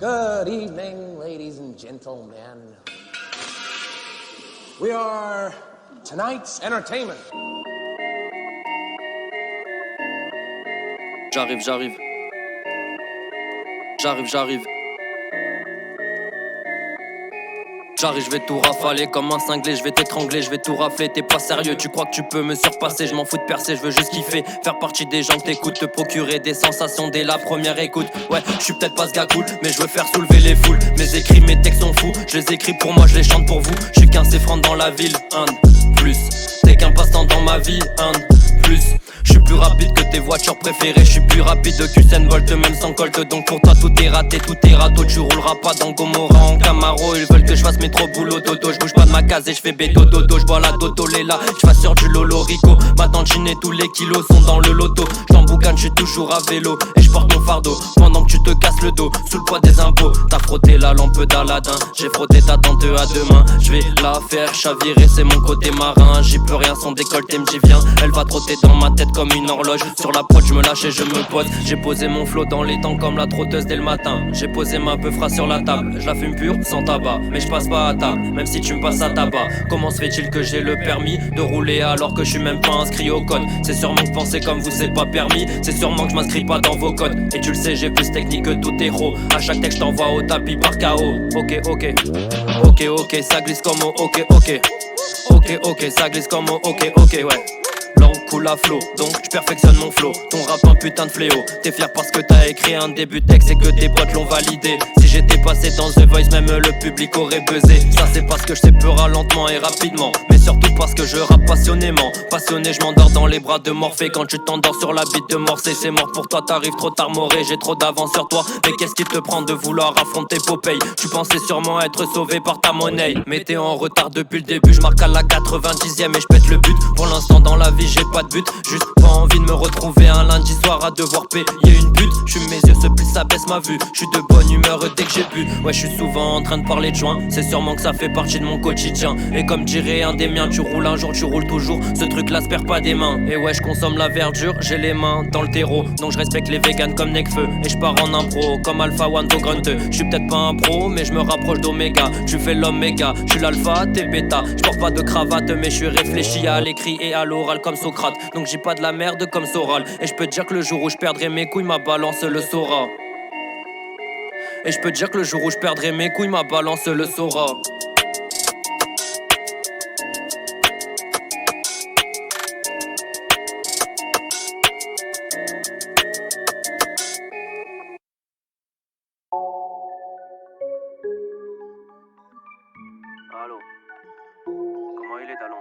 Good evening, ladies and gentlemen. We are tonight's entertainment. J'arrive. J'arrive, je vais tout rafaler comme un cinglé, je vais t'étrangler, je vais tout rafler. T'es pas sérieux, tu crois que tu peux me surpasser? Je m'en fous de percer, je veux juste kiffer, faire partie des gens que t'écoutes, te procurer des sensations dès la première écoute. Ouais, je suis peut-être pas ce gars cool, mais je veux faire soulever les foules. Mes écrits, mes textes sont fous, je les écris pour moi, je les chante pour vous. Je suis qu'un C-franc dans la ville, un de plus. T'es qu'un passe-temps dans ma vie, un de plus. Je suis plus rapide que tes voitures préférées, je suis plus rapide que Usain Bolt, même sans colt. Donc pour toi tout est raté, tout est râteau. Tu rouleras pas dans Gomorrah en Camaro. Ils veulent que je fasse métro boulot dodo. Je bouge pas de ma case et je fais bédo dodo. Je bois la dodo Léla, je fasse sur du Lolo Rico. Ma tantine et tous les kilos sont dans le loto. J't'emboucane, je suis toujours à vélo et je porte mon fardeau pendant que tu te casses le dos sous le poids des impôts. T'as frotté la lampe d'Aladin, j'ai frotté ta tante à deux mains. Je vais la faire chavirer, c'est mon côté marin. J'y peux rien, son décolleté me dit viens. Elle va trotter dans ma tête comme une horloge. Sur la prod je me lâche et je me pose. J'ai posé mon flow dans les temps comme la trotteuse dès le matin. J'ai posé ma peufra sur la table. Je la fume pure sans tabac, mais je passe pas à table, même si tu me passes à tabac. Comment se fait-il que j'ai le permis de rouler alors que je suis même pas inscrit au code? C'est sûrement que penser comme vous c'est pas permis. C'est sûrement que je m'inscris pas dans vos codes. Et tu le sais, j'ai plus technique que tout héros. À chaque texte j't'envoie au tapis par KO. Ok, ça glisse comme au ok, ça glisse comme au ok, ouais. L'encre coule à flot, donc je perfectionne mon flow. Ton rap un putain de fléau. T'es fier parce que t'as écrit un début de texte et que tes potes l'ont validé. Si j'étais passé dans The Voice, même le public aurait buzzé. Ça c'est parce que je sais peur lentement et rapidement, mais surtout parce que je rappe passionnément. Passionné, je m'endors dans les bras de Morphée. Quand tu t'endors sur la bite de Morcé, c'est mort pour toi, t'arrives trop tard moré. J'ai trop d'avance sur toi, mais qu'est-ce qui te prend de vouloir affronter Popeye? Tu pensais sûrement être sauvé par ta monnaie, mais t'es en retard depuis le début. Je marque à la 90e et je pète le but. Pour l'instant dans la vie j'ai pas de but, juste pas envie de me retrouver un lundi soir à devoir payer une pute. J'fume mes yeux se plissent, ça baisse ma vue. J'suis de bonne humeur dès que j'ai bu. Ouais, j'suis souvent en train de parler de joint. C'est sûrement que ça fait partie de mon quotidien. Et comme dirait un des miens, tu roules un jour, tu roules toujours. Ce truc là se perd pas des mains. Et ouais, je consomme la verdure, j'ai les mains dans le terreau. Donc je respecte les vegans comme Necfeu. Et je pars en impro comme Alpha One to Grunt. J'suis peut-être pas un pro, mais je me rapproche d'Oméga. Tu fais l'homme méga, j'suis l'alpha, t'es bêta. J'porte pas de cravate, mais j'suis réfléchi à l'écrit et à l'oral comme Socrate. Donc j'ai pas de la merde comme Soral. Et je peux te dire que le jour où je perdrai mes couilles, ma balance le saura. Et je peux te dire que le jour où je perdrai mes couilles, ma balance le saura. Allô, comment il est Talon?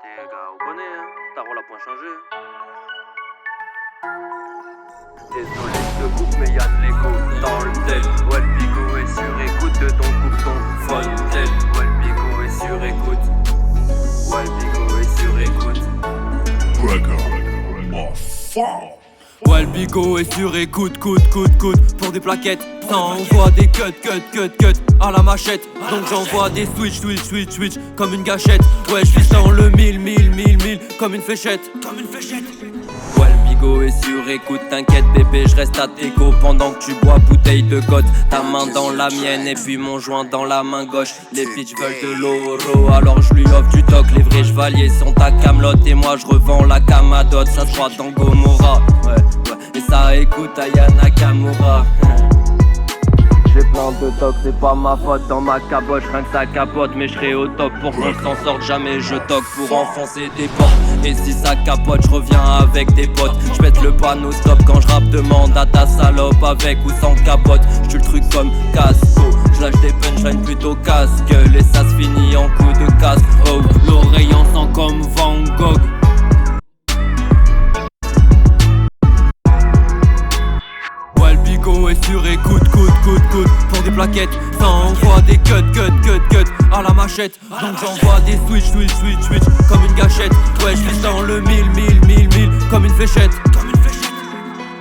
T'es gars, on connaît hein, ta rôle a point changé. Désolé, je te coupe, mais y'a de l'écho dans le tel. Ouais, le bigot est sur écoute, de ton coupe ton phone tel. Ouais, le bigot est sur écoute. Ouais, le bigot est sur écoute. Ouais, le bigot est sur écoute, coute pour des plaquettes. Ça envoie des cuts à la machette. Donc j'envoie des switch comme une gâchette. Ouais, j'vise dans le mille comme une fléchette. Ouais, le bigot est sur écoute, t'inquiète bébé, je reste à tes go. Pendant que tu bois bouteille de côte, ta main dans la mienne et puis mon joint dans la main gauche. Les bitches veulent de l'oro, alors je lui offre du toc. Les vrais chevaliers sont à Camelot et moi je revends la Camadote. Ça se croit dans Gomorrah, ouais, et ça écoute Aya Nakamura. J'ai plein de tocs, c'est pas ma faute dans ma caboche, rien que ça capote, mais je serai au top pour qu'on s'en sorte jamais. Je toque pour enfoncer des portes, et si ça capote, je reviens avec des potes. Je pète le panneau stop quand je rappe, demande à ta salope avec ou sans capote. Je le truc comme casco, je lâche des punchlines plutôt casque. Et ça se finit en coup de casque. Oh, l'oreille en sang comme Van Gogh. Est sur écoute, pour des plaquettes. Ça envoie des cuts à la machette. Donc j'envoie des switch comme une gâchette. Ouais, j'vise dans le mille comme une fléchette.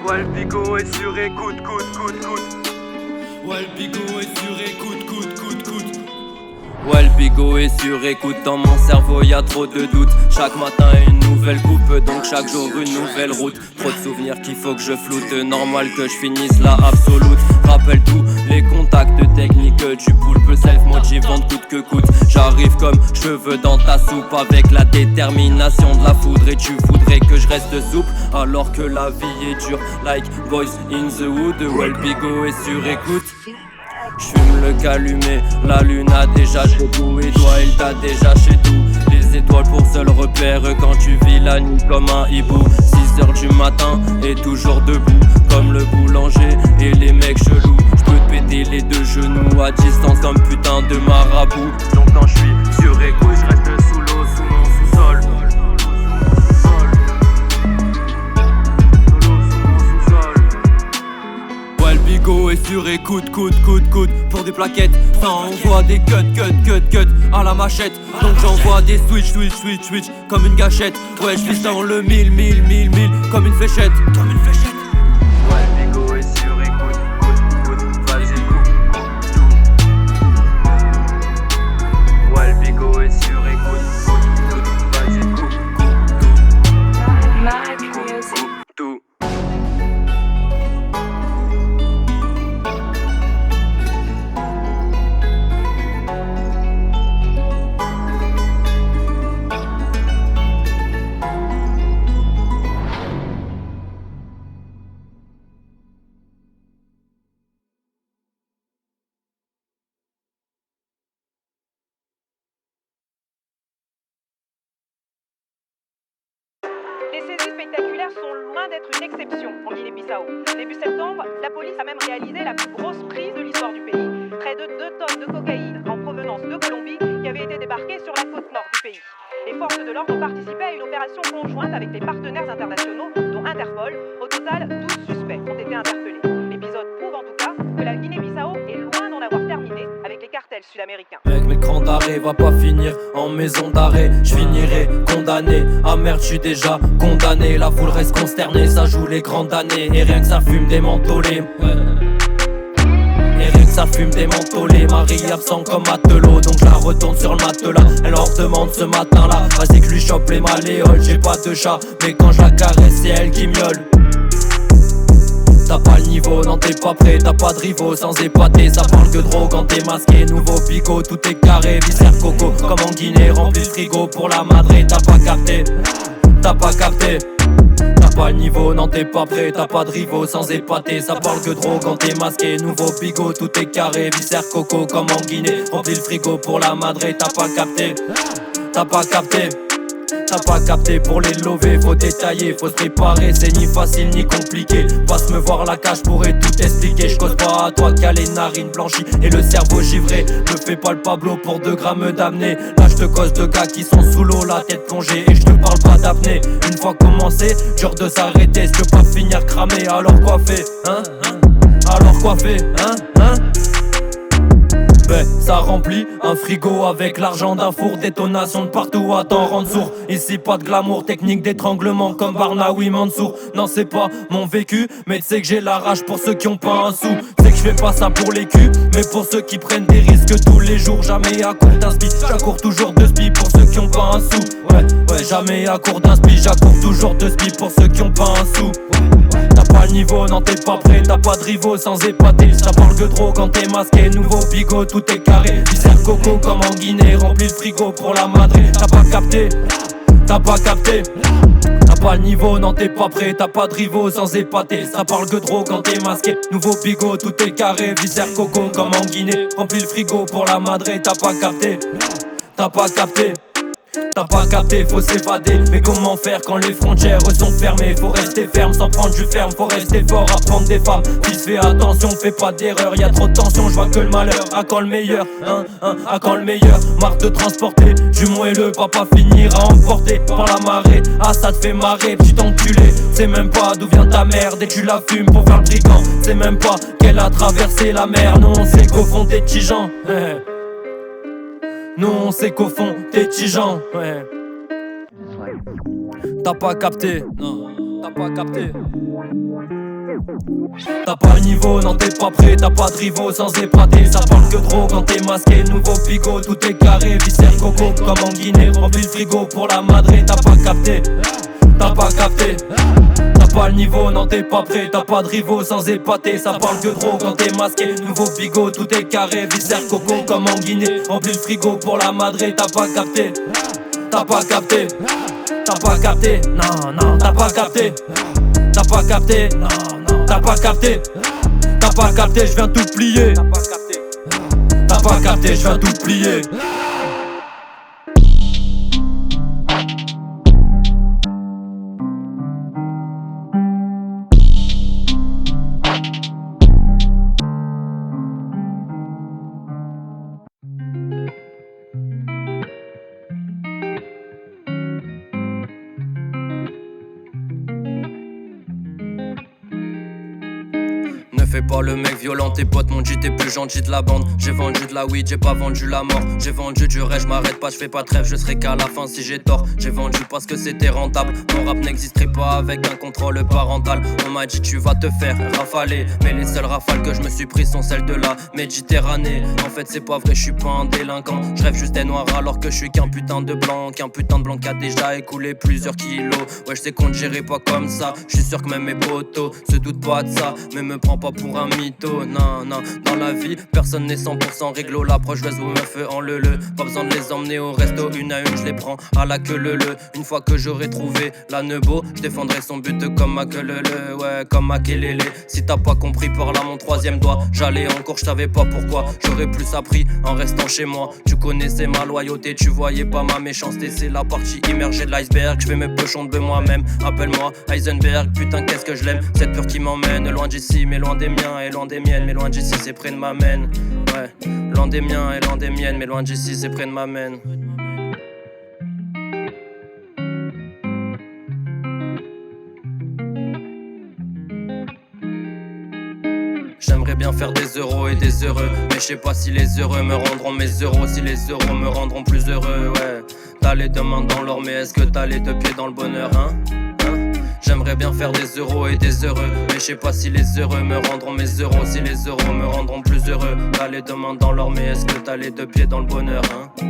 Ouais, le bigot est sur écoute. Ouais, le bigot est sur écoute. Ouais, le bigot est sur écoute, dans mon cerveau y a trop de doutes. Chaque matin une nouvelle coupe, donc chaque jour une nouvelle route. Trop de souvenirs qu'il faut que je floute, normal que je finisse la absolute. Rappelle tous les contacts techniques du poulpe, self-motivante coûte que coûte. J'arrive comme cheveux dans ta soupe, avec la détermination de la foudre. Et tu voudrais que je reste souple, alors que la vie est dure. Like boys in the wood, ouais, le bigot est sur écoute. J'fume le calumet, la lune a déjà chez tout. Et toi il t'a déjà chez tout. Les étoiles pour seul repère quand tu vis la nuit comme un hibou. 6h du matin et toujours debout comme le boulanger et les mecs chelous. J'peux te péter les deux genoux à distance comme putain de marabout. Donc quand j'suis sur écoute, j'reste sous l'eau, sous mon sous-sol. Ouais, le bigot est sur écoute, coûte pour des plaquettes. Ça envoie des cuts à la machette. Donc j'envoie des switch comme une gâchette. Ouais, j'vise dans le mille comme une fléchette. Ouais, le bigot est sur écoute, vas-y coupe tout. Ouais, le bigot est sur écoute, vas-y coupe tout. Les saisies spectaculaires sont loin d'être une exception en Guinée-Bissau. Début septembre, la police a même réalisé la plus grosse prise de l'histoire du pays. Près de 2 tonnes de cocaïne en provenance de Colombie qui avait été débarquée sur la côte nord du pays. Les forces de l'ordre ont participé à une opération conjointe avec des partenaires internationaux, dont Interpol. Au total, 12 suspects ont été interpellés. L'épisode prouve en tout cas que la Guinée-Bissau est loin d'en avoir terminé avec les cartels sud-américains. Mec, mes crans d'arrêt va pas finir en maison d'arrêt. J'finirai condamné. Ah merde, j'suis déjà condamné. La foule reste consternée, ça joue les grandes années. Et rien que ça fume des mentholés. Et rien que ça fume des mentholés. Marie absent comme matelot, donc je la retourne sur le matelas. Elle leur demande ce matin là, vas-y que lui chope les malléoles. J'ai pas de chat, mais quand je la caresse c'est elle qui miaule. T'as pas le niveau, non t'es pas prêt, t'as pas de rivaux sans épater. Ça parle que drogue quand t'es masqué, nouveau bigot, tout est carré. Viscère coco, comme en Guinée, rempli de frigo pour la madré. T'as pas capté, t'as pas le niveau, non t'es pas prêt, t'as pas de rivaux sans épater. Ça parle que drogue quand t'es masqué, nouveau bigot, tout est carré. Viscère coco, comme en Guinée, rempli le frigo pour la madré. T'as pas capté, t'as pas capté pour les lever, faut détailler, faut se préparer, c'est ni facile ni compliqué. Passe me voir la cage, pourrais tout expliquer. Je cause pas à toi qui a les narines blanchies et le cerveau givré. Me fais pas le Pablo pour 2 grammes d'amener. Là je te cause de gars qui sont sous l'eau, la tête plongée. Et je te parle pas d'apnée, une fois commencé, dur de s'arrêter. Si tu veux pas finir cramé, alors quoi fait, hein? Alors quoi fait, hein? Ça remplit un frigo avec l'argent d'un four. Détonation de partout à t'en rendre sourd. Ici pas de glamour, technique d'étranglement comme Barnaoui Mansour. Non c'est pas mon vécu, mais tu sais que j'ai la rage pour ceux qui ont pas un sou. C'est que je fais pas ça pour les culs, mais pour ceux qui prennent des risques tous les jours. Jamais à court d'un spi, j'accours toujours de spi pour ceux qui ont pas un sou. Ouais, jamais à court d'un spi, j'accours toujours de spi pour ceux qui ont pas un sou. T'as pas le niveau, non t'es pas prêt, t'as pas de rivaux sans épater. Ça parle que trop quand t'es masqué, nouveau bigot, tout est carré. Viscère coco comme en Guinée, rempli de frigo pour la madré. T'as pas capté, t'as pas le niveau, non t'es pas prêt, t'as pas de rivaux sans épater. Ça parle que trop quand t'es masqué, nouveau bigot, tout est carré. Viscère coco comme en Guinée, rempli le frigo pour la madré. T'as pas capté, faut s'évader. Mais comment faire quand les frontières sont fermées? Faut rester ferme sans prendre du ferme, faut rester fort à prendre des femmes. Fils fais attention, fais pas d'erreur, y'a trop de tension, je vois que le malheur. À quand le meilleur, à quand le meilleur? Marre de transporter, jumeau et le papa finira emporté par la marée. Ah ça te fait marrer, petit enculé. C'est même pas d'où vient ta merde et tu la fumes pour faire le brigand. C'est même pas qu'elle a traversé la mer, non on sait qu'au fond t'es petits gens. Nous on sait qu'au fond t'es tigeant, ouais. T'as pas capté, non, t'as pas capté. T'as pas le niveau, non t'es pas prêt, t'as pas de rivaux sans épater. Ça parle que trop quand t'es masqué, nouveau pigot, tout est carré. Viscère coco comme en Guinée, remplis le frigo pour la madré. T'as pas capté, t'as pas capté. T'as pas le niveau, non t'es pas prêt, t'as pas de rivaux sans épater. Ça parle que trop quand t'es masqué, nouveau bigot, tout est carré. Viscère coco comme en Guinée, remplis le frigo pour la madré. T'as pas capté, t'as pas capté. T'as pas capté, non, non, t'as pas capté. T'as pas capté, non, non, t'as pas capté. T'as pas capté, je viens tout plier. T'as pas capté, je viens tout plier. Ne fais pas le mec violent, tes potes m'ont dit t'es plus gentil de la bande. J'ai vendu de la weed, j'ai pas vendu la mort. J'ai vendu du rêve, j'm'arrête pas, j'fais pas de rêve, je serai qu'à la fin si j'ai tort. J'ai vendu parce que c'était rentable. Mon rap n'existerait pas avec un contrôle parental. On m'a dit tu vas te faire rafaler, mais les seules rafales que je me suis pris sont celles de la Méditerranée. En fait c'est pas vrai, je suis pas un délinquant. Je rêve juste des noirs alors que je suis qu'un putain de blanc. Qu'un putain de blanc qui a déjà écoulé plusieurs kilos. Ouais je sais qu'on ne gérait pas comme ça. Je suis sûr que même mes potos se doutent pas de ça. Mais me prends pas pour un mytho, non, non. Dans la vie, personne n'est 100% réglo. L'approche baisse vos meufs en le. Pas besoin de les emmener au resto, une à une, je les prends à la queue le. Une fois que j'aurai trouvé la nebo, je défendrai son but comme ma queue le. Ouais, comme ma kelele. Si t'as pas compris par là mon troisième doigt, j'allais encore, je savais pas pourquoi. J'aurais plus appris en restant chez moi. Tu connaissais ma loyauté, tu voyais pas ma méchanceté. C'est la partie immergée de l'iceberg. Je fais mes pochons de moi-même. Appelle-moi Heisenberg, putain qu'est-ce que je l'aime. Cette peur qui m'emmène loin d'ici, mais loin des miens et loin des miennes. Mais loin d'ici, c'est près de ma mène. Ouais, loin des miens et loin des miennes. Mais loin d'ici, c'est près de ma mène. J'aimerais bien faire des euros et des heureux, mais je sais pas si les heureux me rendront mes euros, si les euros me rendront plus heureux, ouais. T'as les deux mains dans l'or, mais est-ce que t'as les deux pieds dans le bonheur, hein? J'aimerais bien faire des euros et des heureux, mais je sais pas si les heureux me rendront mes euros, si les euros me rendront plus heureux. T'as les deux mains dans l'or, mais est-ce que t'as les deux pieds dans le bonheur, hein?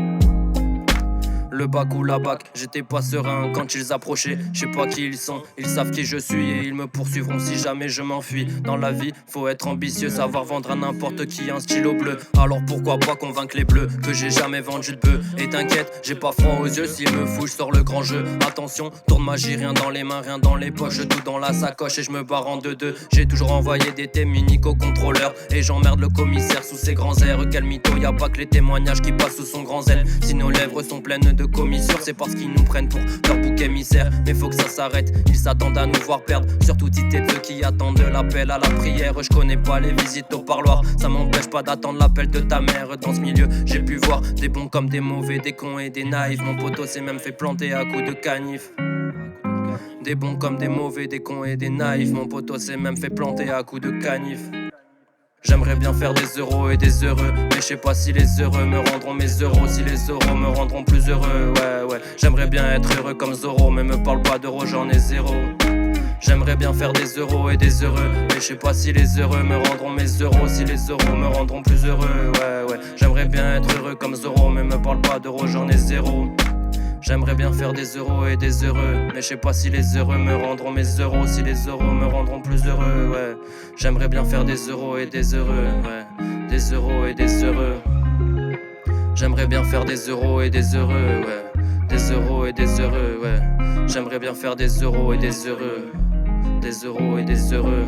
Le bac ou la bac, j'étais pas serein quand ils approchaient. Je sais pas qui ils sont, ils savent qui je suis et ils me poursuivront si jamais je m'enfuis. Dans la vie, faut être ambitieux, savoir vendre à n'importe qui un stylo bleu. Alors pourquoi pas convaincre les bleus que j'ai jamais vendu de bœuf. Et t'inquiète, j'ai pas froid aux yeux, s'il me fout, je sors le grand jeu. Attention, tourne magie, rien dans les mains, rien dans les poches, tout dans la sacoche et je me barre en deux-deux. J'ai toujours envoyé des témuniques au contrôleur et j'emmerde le commissaire sous ses grands airs. Quel mytho, y a pas que les témoignages qui passent sous son grand zèle. Si nos lèvres sont pleines de commissures, c'est parce qu'ils nous prennent pour leur bouc émissaire. Mais faut que ça s'arrête, ils s'attendent à nous voir perdre. Surtout si t'es ceux qui attendent l'appel à la prière. Je connais pas les visites au parloir, ça m'empêche pas d'attendre l'appel de ta mère. Dans ce milieu, j'ai pu voir des bons comme des mauvais, des cons et des naïfs. Mon poteau s'est même fait planter à coups de canif. Des bons comme des mauvais, des cons et des naïfs. Mon poteau s'est même fait planter à coups de canif. J'aimerais bien faire des euros et des heureux, mais je sais pas si les heureux me rendront mes euros, si les euros me rendront plus heureux, ouais, ouais. J'aimerais bien être heureux comme Zorro, mais me parle pas d'euros, j'en ai zéro. J'aimerais bien faire des euros et des heureux, mais je sais pas si les heureux me rendront mes euros, si les euros me rendront plus heureux, ouais, ouais. J'aimerais bien être heureux comme Zorro, mais me parle pas d'euros, j'en ai zéro. J'aimerais bien faire des euros et des heureux, mais je sais pas si les heureux me rendront mes euros, si les euros me rendront plus heureux, ouais. J'aimerais bien faire des euros et des heureux, ouais. Des euros et des heureux. J'aimerais bien faire des euros et des heureux, ouais. Des euros et des heureux, ouais. J'aimerais bien faire des euros et des heureux. Des euros et des heureux.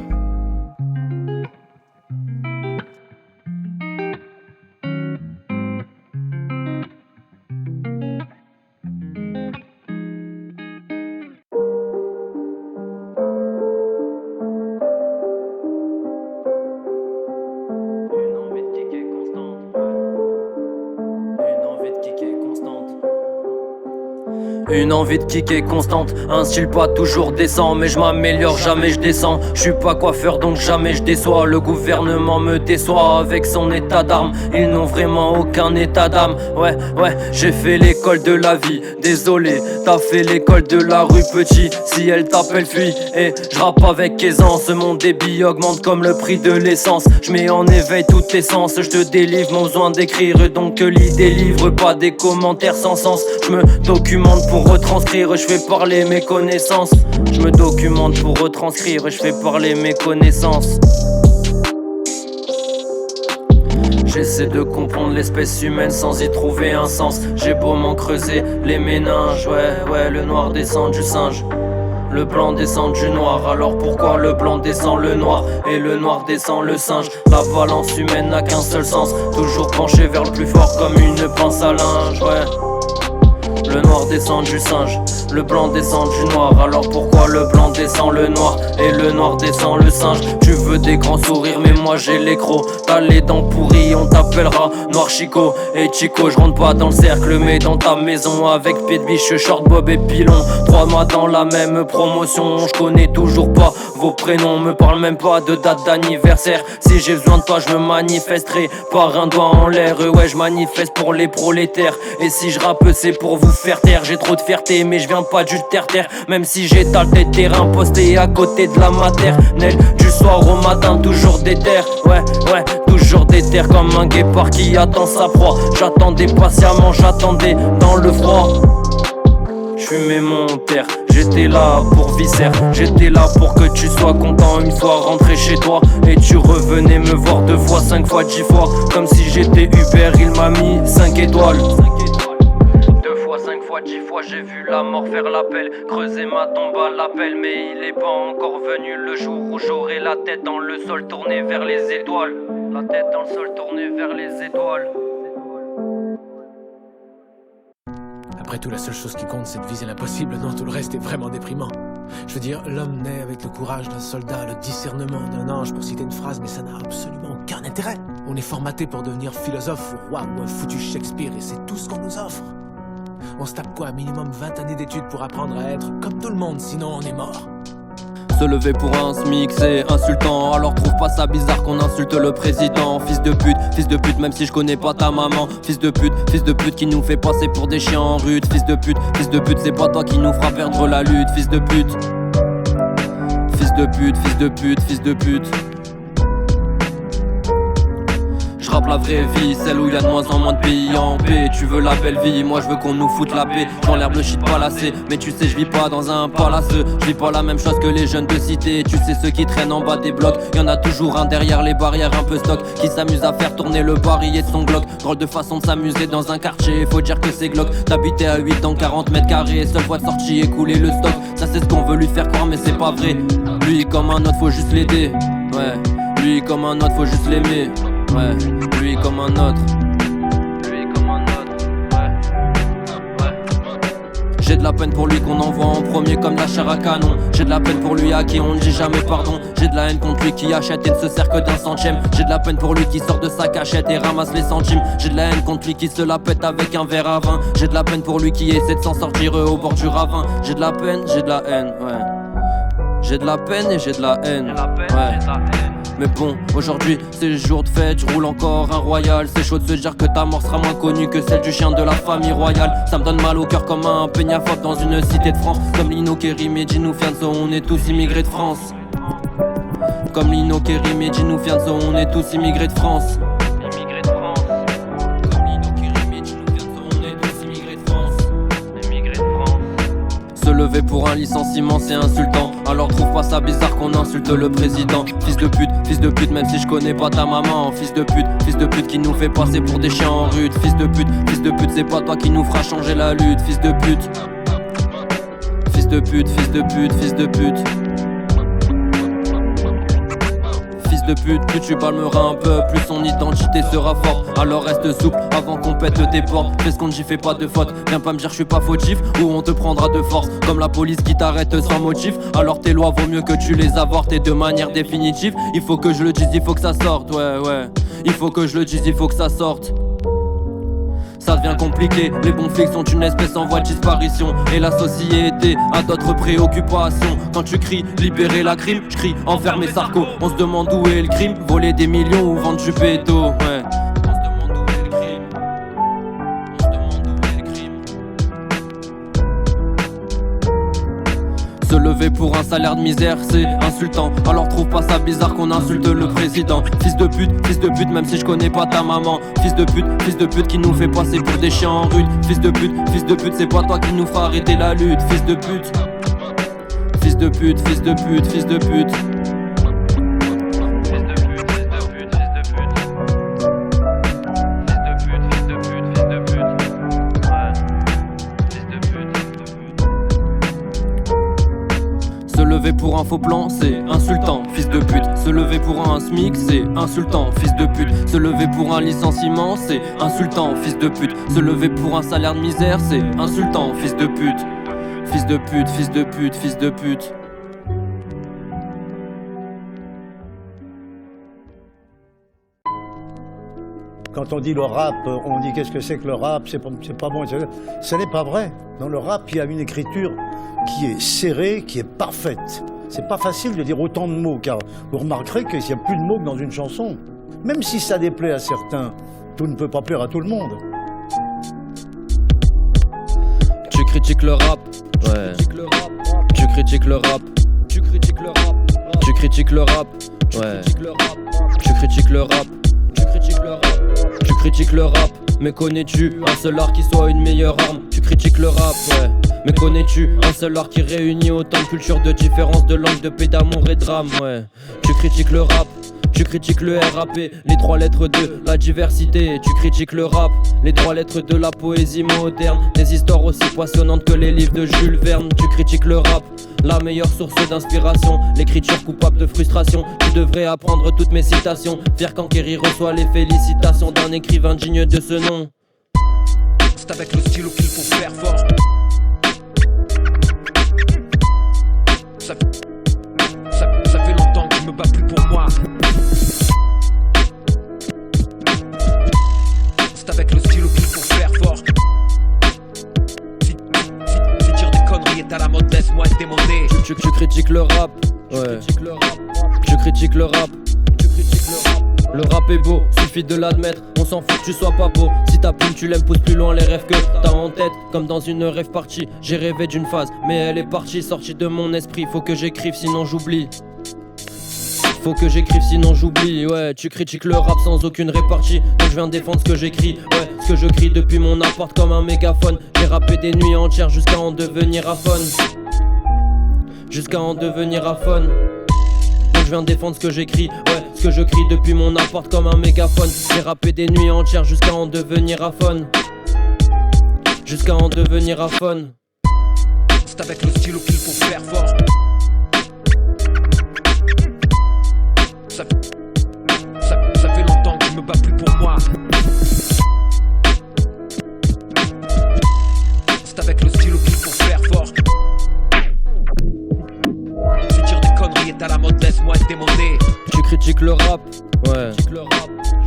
Une envie de kicker constante, un style pas toujours décent. Mais je m'améliore, jamais je descends. Je suis pas coiffeur donc jamais je déçois. Le gouvernement me déçoit avec son état d'armes. Ils n'ont vraiment aucun état d'âme. Ouais, ouais, j'ai fait l'école de la vie. Désolé, t'as fait l'école l'école de la rue petit. Si elle t'appelle fuis, et je rappe avec aisance. Mon débit augmente comme le prix de l'essence. Je mets en éveil toutes tes sens. Je te délivre, mon besoin d'écrire. Donc l'idée livre, pas des commentaires sans sens. Je me documente pour retranscrire. Je fais parler mes connaissances. Je me documente pour retranscrire. Je fais parler mes connaissances. J'essaie de comprendre l'espèce humaine sans y trouver un sens. J'ai beau m'en creuser les méninges. Ouais, le noir descend du singe. Le blanc descend du noir, alors pourquoi le blanc descend le noir et le noir descend le singe? La balance humaine n'a qu'un seul sens, toujours penché vers le plus fort comme une pince à linge, ouais. Le noir descend du singe, le blanc descend du noir. Alors pourquoi le blanc descend le noir et le noir descend le singe? Tu veux des grands sourires mais moi j'ai les crocs. T'as les dents pourries, on t'appellera Noir Chico. Et Chico, je rentre pas dans le cercle mais dans ta maison. Avec pied de biche, short, bob et pilon. 3 mois dans la même promotion. Je connais toujours pas vos prénoms. Me parle même pas de date d'anniversaire. Si j'ai besoin de toi je me manifesterai par un doigt en l'air. Ouais, je manifeste pour les prolétaires. Et si je rappe c'est pour vous faire taire. J'ai trop de fierté mais je viens pas du terre-terre. Même si j'étale des terrains postés à côté de la maternelle. Du soir au matin toujours des terres. Ouais, toujours des terres comme un guépard qui attend sa proie. J'attendais patiemment, j'attendais dans le froid. J'fumais mon père, j'étais là pour viscère. J'étais là pour que tu sois content une fois rentré chez toi. Et tu revenais me voir 2 fois, 5 fois, 10 fois. Comme si j'étais Uber, il m'a mis 5 étoiles. 2 fois, 5 fois, 10 fois, j'ai vu la mort faire l'appel. Creuser ma tombe à l'appel, mais il est pas encore venu le jour où j'aurai la tête dans le sol tournée vers les étoiles. La tête dans le sol tournée vers les étoiles. Après tout, la seule chose qui compte, c'est de viser l'impossible. Non, tout le reste est vraiment déprimant. Je veux dire, l'homme naît avec le courage d'un soldat, le discernement d'un ange, pour citer une phrase, mais ça n'a absolument aucun intérêt. On est formaté pour devenir philosophe ou roi ou un foutu Shakespeare, et c'est tout ce qu'on nous offre. On se tape quoi, minimum 20 années d'études pour apprendre à être comme tout le monde, sinon on est mort. Se lever pour un SMIC c'est insultant. Alors trouve pas ça bizarre qu'on insulte le président. Fils de pute même si je connais pas ta maman. Fils de pute qui nous fait passer pour des chiens en rut. Fils de pute c'est pas toi qui nous fera perdre la lutte. Fils de pute. J'rappe la vraie vie, celle où y a de moins en moins de pays en paix. Tu veux la belle vie, moi je veux qu'on nous foute la paix. J'enlève le shit palacé, mais tu sais je vis pas dans un palace. Je vis pas la même chose que les jeunes de cité. Tu sais ceux qui traînent en bas des blocs. Y'en a toujours un derrière les barrières un peu stock qui s'amuse à faire tourner le barillet de son Glock. Drôle de façon de s'amuser dans un quartier, faut dire que c'est glauque. T'habitais à 8 dans 40 mètres carrés, seule fois de sortie écouler le stock. Ça c'est ce qu'on veut lui faire croire mais c'est pas vrai. Lui comme un autre faut juste l'aider. Ouais, lui comme un autre faut juste l'aimer. Ouais, lui comme un autre. J'ai de la peine pour lui qu'on envoie en premier comme la chair à canon. J'ai de la peine pour lui à qui on ne dit jamais pardon. J'ai de la haine contre lui qui achète et ne se sert que d'un centième. J'ai de la peine pour lui qui sort de sa cachette et ramasse les centimes. J'ai de la haine contre lui qui se la pète avec un verre à vin. J'ai de la peine pour lui qui essaie de s'en sortir au bord du ravin. J'ai de la peine, j'ai de la haine, ouais. J'ai de la peine et j'ai de la haine, ouais. Mais bon, aujourd'hui c'est jour de fête, je roule encore un royal. C'est chaud de se dire que ta mort sera moins connue que celle du chien de la famille royale. Ça me donne mal au cœur comme un peignafop dans une cité de France. Comme Lino Kérim et Gino Fianzo, on est tous immigrés de France. Comme Lino Kérim et Gino Fianzo, on est tous immigrés de France. Comme Lino Kérim et Gino Fianzo, on est tous immigrés de France. Se lever pour un licenciement c'est insultant. Alors trouve pas ça bizarre qu'on insulte le président. Fils de pute même si je connais pas ta maman. Fils de pute qui nous fait passer pour des chiens en rut. Fils de pute c'est pas toi qui nous fera changer la lutte. Fils de pute. Plus tu palmeras un peu, plus son identité sera forte. Alors reste souple avant qu'on pète tes portes. Fais ce qu'on dit, fais pas de faute. Viens pas me dire je suis pas fautif ou on te prendra de force. Comme la police qui t'arrête sans motif. Alors tes lois vaut mieux que tu les avortes et de manière définitive. Il faut que je le dise, il faut que ça sorte, ouais. Il faut que je le dise, il faut que ça sorte. Ça devient compliqué, les bons flics sont une espèce en voie de disparition. Et la société a d'autres préoccupations. Quand tu cries libérer la crime, je crie enfermer Sarko. On se demande où est le crime, voler des millions ou vendre du péto, ouais. On se demande où est le crime. Se lever pour un salaire de misère, c'est insultant. Alors trouve pas ça bizarre qu'on insulte le président. Fils de pute, même si je connais pas ta maman. Fils de pute qui nous fait passer pour des chiens en rude. Fils de pute, c'est pas toi qui nous fera arrêter la lutte. Fils de pute, fils de pute, fils de pute, fils de pute. Se lever pour un faux plan, c'est insultant, fils de pute. Se lever pour un SMIC, c'est insultant, fils de pute. Se lever pour un licenciement, c'est insultant, fils de pute. Se lever pour un salaire de misère, c'est insultant, fils de pute. Fils de pute, fils de pute, fils de pute. Quand on dit le rap, on dit qu'est-ce que c'est que le rap, c'est pas bon. Ce n'est pas vrai. Dans le rap, il y a une écriture qui est serrée, qui est parfaite. C'est pas facile de dire autant de mots, car vous remarquerez qu'il n'y a plus de mots que dans une chanson. Même si ça déplaît à certains, tout ne peut pas plaire à tout le monde. Tu critiques le rap, ouais. Tu critiques le rap, tu critiques le rap, tu critiques le rap, ouais. Tu critiques le rap, tu critiques le rap, tu critiques le rap. Mais connais-tu un seul art qui soit une meilleure arme? Tu critiques le rap, ouais. Mais connais-tu un seul art qui réunit autant de cultures, de différences, de langues, de paix, d'amour et de drame, ouais. Tu critiques le rap, tu critiques le RAP, les trois lettres de la diversité. Tu critiques le rap, les trois lettres de la poésie moderne, des histoires aussi poissonnantes que les livres de Jules Verne. Tu critiques le rap, la meilleure source d'inspiration, l'écriture coupable de frustration. Tu devrais apprendre toutes mes citations, fier quand Kerry reçoit les félicitations d'un écrivain digne de ce nom. C'est avec le stylo qu'il faut faire fort. Ça fait longtemps que je me bats plus pour moi. C'est avec le stylo qu'il faut faire fort. Si dire des conneries est à la mode, laisse-moi être démodé. Tu critiques le rap, ouais. Tu critiques le rap, tu critiques le rap. Le rap est beau, suffit de l'admettre. On s'en fout que tu sois pas beau. Si ta plume tu l'aimes, pousse plus loin les rêves que t'as en tête. Comme dans une rêve partie, j'ai rêvé d'une phase, mais elle est partie, sortie de mon esprit. Faut que j'écrive sinon j'oublie. Faut que j'écrive sinon j'oublie, ouais. Tu critiques le rap sans aucune répartie, donc je viens défendre ce que j'écris, ouais. Ce que je crie depuis mon appart comme un mégaphone. J'ai rappé des nuits entières jusqu'à en devenir aphone. Jusqu'à en devenir aphone. Donc je viens défendre ce que j'écris, ouais. Ce que je crie depuis mon appart comme un mégaphone. J'ai rappé des nuits entières jusqu'à en devenir aphone. Jusqu'à en devenir aphone. C'est avec le stylo qu'il faut faire fort. Ça fait longtemps que je me bats plus pour moi. C'est avec le stylo qu'il faut faire fort. Si dire des conneries est à la mode, laisse-moi être démodé. Tu critiques le rap, ouais.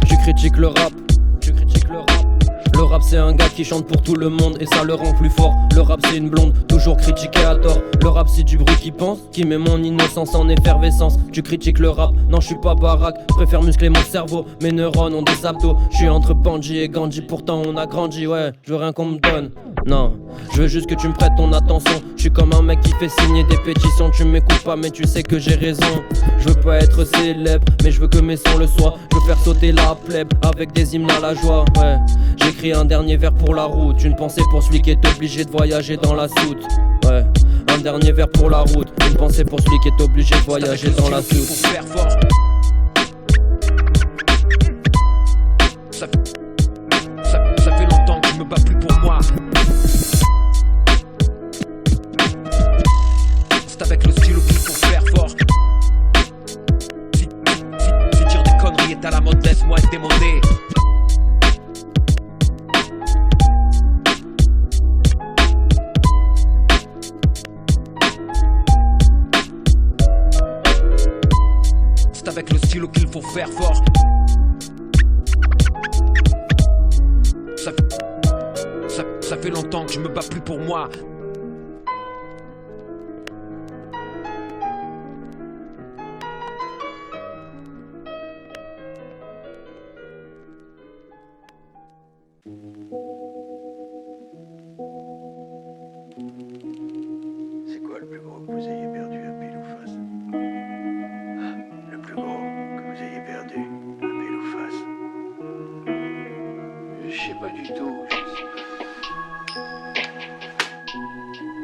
Tu critiques le rap, tu critiques le rap. Le rap c'est un gars qui chante pour tout le monde et ça le rend plus fort. Le rap c'est une blonde, toujours critiquée à tort. Le rap c'est du bruit qui pense, qui met mon innocence en effervescence. Tu critiques le rap, non je suis pas baraque. Préfère muscler mon cerveau, mes neurones ont des abdos. Je suis entre Bandji et Gandhi, pourtant on a grandi, ouais. Je veux rien qu'on me donne, non. Je veux juste que tu me prêtes ton attention. Je suis comme un mec qui fait signer des pétitions. Tu m'écoutes pas mais tu sais que j'ai raison. Je veux pas être célèbre, mais je veux que mes sons le soient. Je veux faire sauter la plèbe avec des hymnes à la joie, ouais. J'écris un dernier vers pour la route, une pensée pour celui qui est obligé de voyager dans la soute, ouais. Un dernier vers pour la route, une pensée pour celui qui est obligé de voyager dans la soute. Faut faire fort. Ça fait longtemps que je me bats plus pour moi. C'est avec le stylo qu'il faut faire fort. Si dire des conneries est à la mode, laisse-moi être démodé. C'est avec le stylo qu'il faut faire fort. Ça fait longtemps que je me bats plus pour moi. C'est quoi le plus gros que vous ayez pas du tout.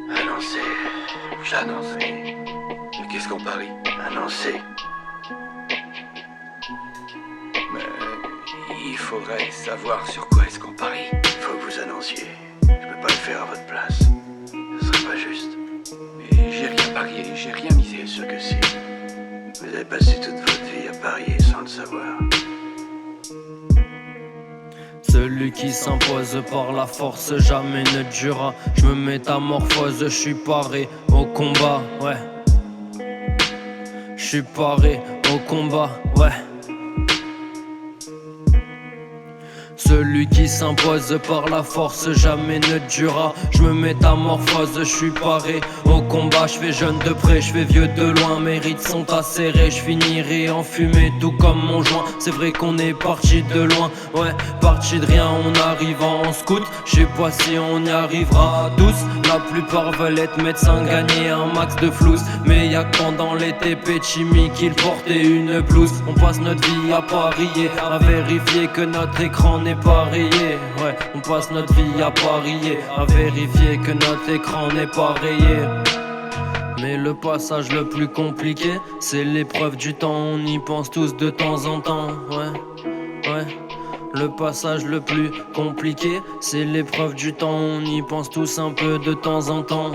Annoncé. J'ai annoncé. Mais qu'est-ce qu'on parie? Annoncé. Mais il faudrait savoir sur quoi est-ce qu'on parie. Il faut que vous annonciez. Je peux pas le faire à votre place. Ce serait pas juste. Mais j'ai rien parié, j'ai rien misé. Ce que c'est. Vous avez passé toute votre vie à parier sans le savoir. Celui qui s'impose par la force jamais ne durera. Je me métamorphose, je suis paré au combat, ouais. Je suis paré au combat, ouais. Celui qui s'impose par la force jamais ne durera. Je me métamorphose, je suis paré au combat. Je fais jeune de près, je fais vieux de loin. Mes rides sont acérés, je finirai en fumée tout comme mon joint. C'est vrai qu'on est parti de loin, ouais, parti de rien, on arrive en scout. Je sais pas si on y arrivera tous. La plupart veulent être médecins, gagner un max de flouze. Mais y'a que pendant l'été Péchimi qu'il portait une blouse. On passe notre vie à parier, à vérifier que notre écran n'est pas rayé. Ouais, on passe notre vie à parier, à vérifier que notre écran n'est pas rayé. Mais le passage le plus compliqué, c'est l'épreuve du temps, on y pense tous de temps en temps, ouais, ouais. Le passage le plus compliqué, c'est l'épreuve du temps, on y pense tous un peu de temps en temps.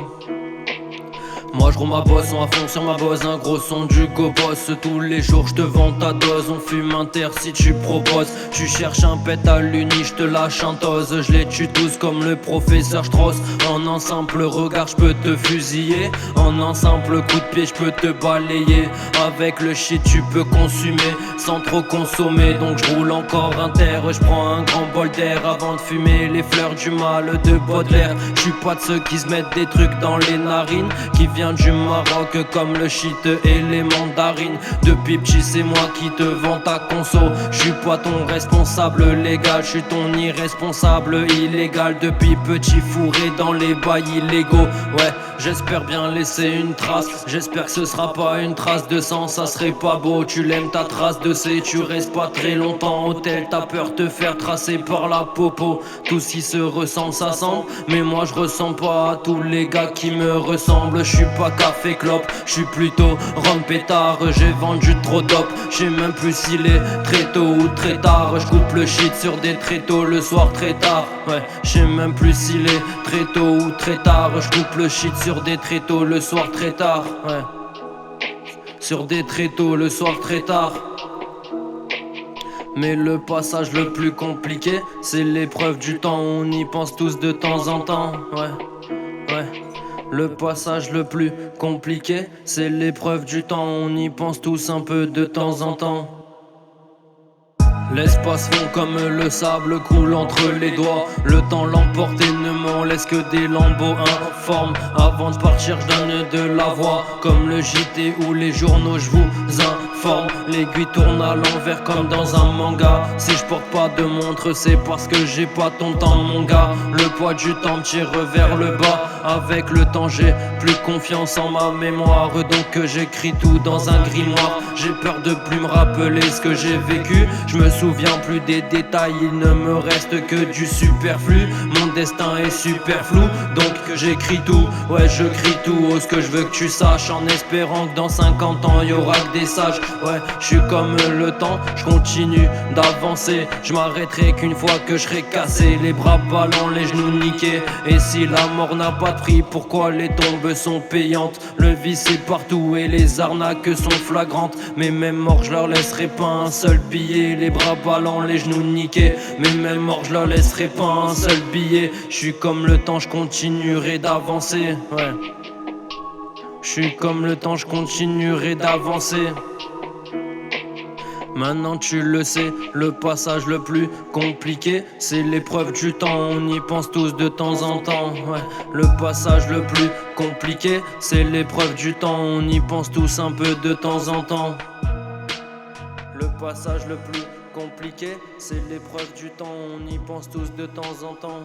Moi je roule ma boisson à fond sur ma bosse, un gros son du go-boss. Tous les jours je te vends ta dose, on fume un terre si tu proposes. Tu cherches un pet à l'uni, je te la chantose. Je les tue tous comme le professeur Strauss. En un simple regard je peux te fusiller, en un simple coup de pied je peux te balayer. Avec le shit tu peux consumer sans trop consommer. Donc je roule encore un terre, je prends un grand bol d'air avant de fumer les fleurs du mal de Baudelaire. Je suis pas de ceux qui se mettent des trucs dans les narines, qui viennent du Maroc comme le shit et les mandarines. Depuis petit c'est moi qui te vends ta conso. Je suis pas ton responsable légal, je suis ton irresponsable illégal. Depuis petit fourré dans les bails illégaux. Ouais, j'espère bien laisser une trace. J'espère que ce sera pas une trace de sang, ça serait pas beau. Tu l'aimes ta trace de C, tu restes pas très longtemps. Hôtel, t'as peur te faire tracer par la popo. Tout si se ressemble, ça semble. Mais moi je ressemble pas à tous les gars qui me ressemblent. Je suis pas café clope, je suis plutôt rhum pétard. J'ai vendu trop d'op, j'ai même plus s'il est très tôt ou très tard. Je coupe le shit sur des tréteaux le soir très tard. Ouais, j'ai même plus s'il est très tôt ou très tard. Je coupe le shit sur des tréteaux le soir très tard. Ouais, sur des tréteaux le soir très tard. Mais le passage le plus compliqué, c'est l'épreuve du temps, on y pense tous de temps en temps. Ouais, ouais. Le passage le plus compliqué, c'est l'épreuve du temps, on y pense tous un peu de temps en temps. L'espace fond comme le sable coule entre les doigts. Le temps l'emporte et ne m'en laisse que des lambeaux informes. Avant de partir je donne de la voix, comme le JT ou les journaux je vous informe. L'aiguille tourne à l'envers comme dans un manga. Si je porte pas de montre c'est parce que j'ai pas ton temps mon gars. Le poids du temps me tire vers le bas. Avec le temps j'ai plus confiance en ma mémoire, donc j'écris tout dans un grimoire. J'ai peur de plus me rappeler ce que j'ai vécu. Je me souviens plus des détails, il ne me reste que du superflu. Mon destin est super flou, donc j'écris tout. Ouais, je crie tout, oh, ce que je veux que tu saches, en espérant que dans 50 ans y aura que des sages. Ouais, je suis comme le temps, je continue d'avancer. Je m'arrêterai qu'une fois que je serai cassé, les bras ballants, les genoux niqués. Et si la mort n'a pas de prix, pourquoi les tombes sont payantes? Le vice est partout et les arnaques sont flagrantes. Mais même mort je leur laisserai pas un seul billet. Les bras ballants, les genoux niqués. Mais même mort je leur laisserai pas un seul billet. Je suis comme le temps, je continuerai d'avancer. Ouais, je suis comme le temps, je continuerai d'avancer. Maintenant tu le sais, le passage le plus compliqué, c'est l'épreuve du temps, on y pense tous de temps en temps. Ouais, le passage le plus compliqué, c'est l'épreuve du temps, on y pense tous un peu de temps en temps. Le passage le plus compliqué, c'est l'épreuve du temps, on y pense tous de temps en temps.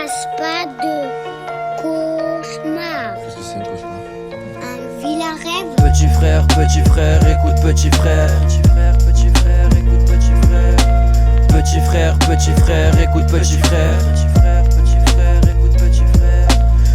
fasse pas de cauchemar. Qu'est-ce que c'est un cauchemar? Un vilain rêve. Petit frère, écoute petit frère. Petit frère, écoute petit frère. Petit frère, écoute petit frère. Petit frère, écoute petit frère.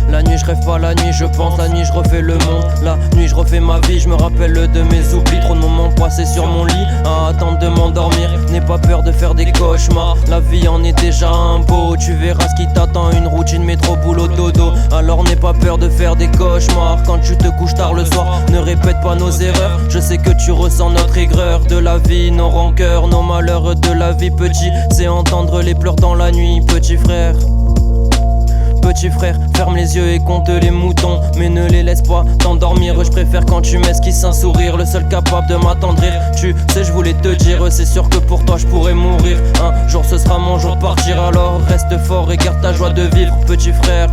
La nuit je rêve pas, la nuit je pense, la nuit je refais le monde. La nuit je refais ma vie, je me rappelle de mes oublis. Trop de moments passés sur mon lit à attendre de m'endormir. N'aie pas peur de faire des cauchemars, la vie en est déjà un beau. Tu verras ce qui t'attend, une routine métro boulot dodo. Alors n'aie pas peur de faire des cauchemars. Quand tu te couches tard le soir, ne répète pas nos erreurs. Je sais que tu ressens notre aigreur de la vie, nos rancœurs, nos malheurs de la vie. Petit, c'est entendre les pleurs dans la nuit, petit frère. Petit frère, ferme les yeux et compte les moutons, mais ne les laisse pas t'endormir. Je préfère quand tu m'esquisses un sourire, le seul capable de m'attendrir. Tu sais, je voulais te dire, c'est sûr que pour toi je pourrais mourir. Un jour ce sera mon jour de partir, alors reste fort et garde ta joie de vivre. Petit frère,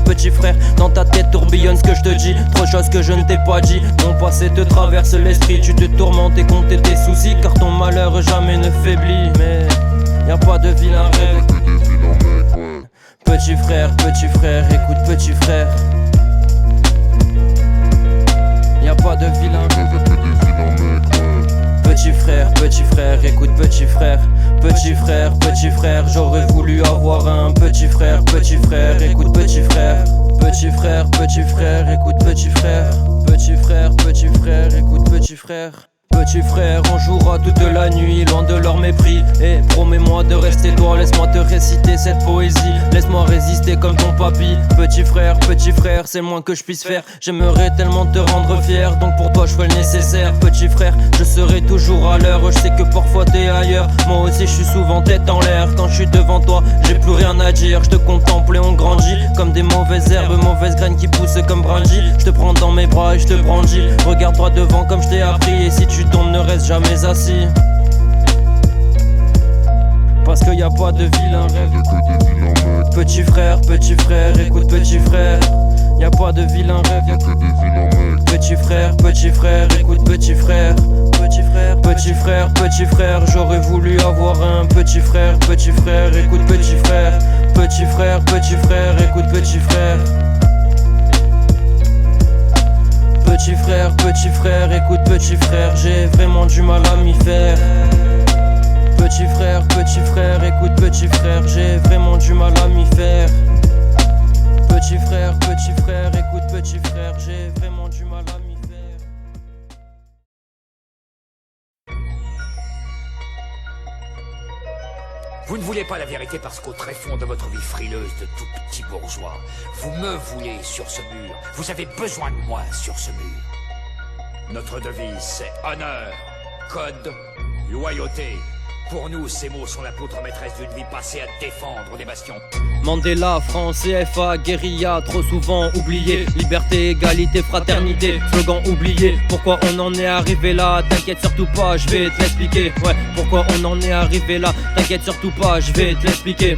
dans ta tête tourbillonne ce que je te dis. Trop de choses que je ne t'ai pas dit. Mon passé te traverse l'esprit, tu te tourmentes et comptes tes soucis, car ton malheur jamais ne faiblit. Mais y a pas de vilain rêve. Petit frère, écoute petit frère. Y'a pas de vilain. Petit frère, écoute petit frère. Petit frère, j'aurais voulu avoir un petit frère, écoute petit frère. Petit frère, écoute petit frère. Petit frère, écoute petit frère. Petit frère, on jouera toute la nuit, loin de leur mépris. Et promets-moi de rester toi, laisse-moi te réciter cette poésie. Laisse-moi résister comme ton papy. Petit frère, c'est le moins que je puisse faire. J'aimerais tellement te rendre fier, donc pour toi je fais le nécessaire. Petit frère, je serai toujours à l'heure. Je sais que parfois t'es ailleurs, moi aussi je suis souvent tête en l'air. Quand je suis devant toi, j'ai plus rien à dire. Je te contemple et on grandit comme des mauvaises herbes, mauvaises graines qui poussent comme brindilles. Je te prends dans mes bras et je te brandis. Regarde-toi devant comme je t'ai appris, et si tu tombes, ne reste jamais assis. Parce qu'il y a pas de vilain rêve. Petit frère, écoute petit frère. Y a pas de vilain rêve. Petit frère, écoute petit frère. Petit frère, j'aurais voulu avoir un petit frère, écoute petit frère. Petit frère, écoute petit frère. Petit frère, écoute petit frère, j'ai vraiment du mal à m'y faire. Petit frère, écoute petit frère, j'ai vraiment du mal à m'y faire. Petit frère, écoute petit frère, j'ai vraiment du mal à m'y faire. Vous ne voulez pas la vérité parce qu'au tréfonds de votre vie frileuse de tout petit bourgeois, vous me voulez sur ce mur. Vous avez besoin de moi sur ce mur. Notre devise, c'est honneur, code, loyauté. Pour nous, ces mots sont la poutre maîtresse d'une vie passée à défendre des bastions. Mandela, France, CFA, guérilla, trop souvent oublié. Liberté, égalité, fraternité, slogan oublié. Pourquoi on en est arrivé là? T'inquiète surtout pas, je vais te l'expliquer. Ouais, pourquoi on en est arrivé là? T'inquiète surtout pas, je vais te l'expliquer.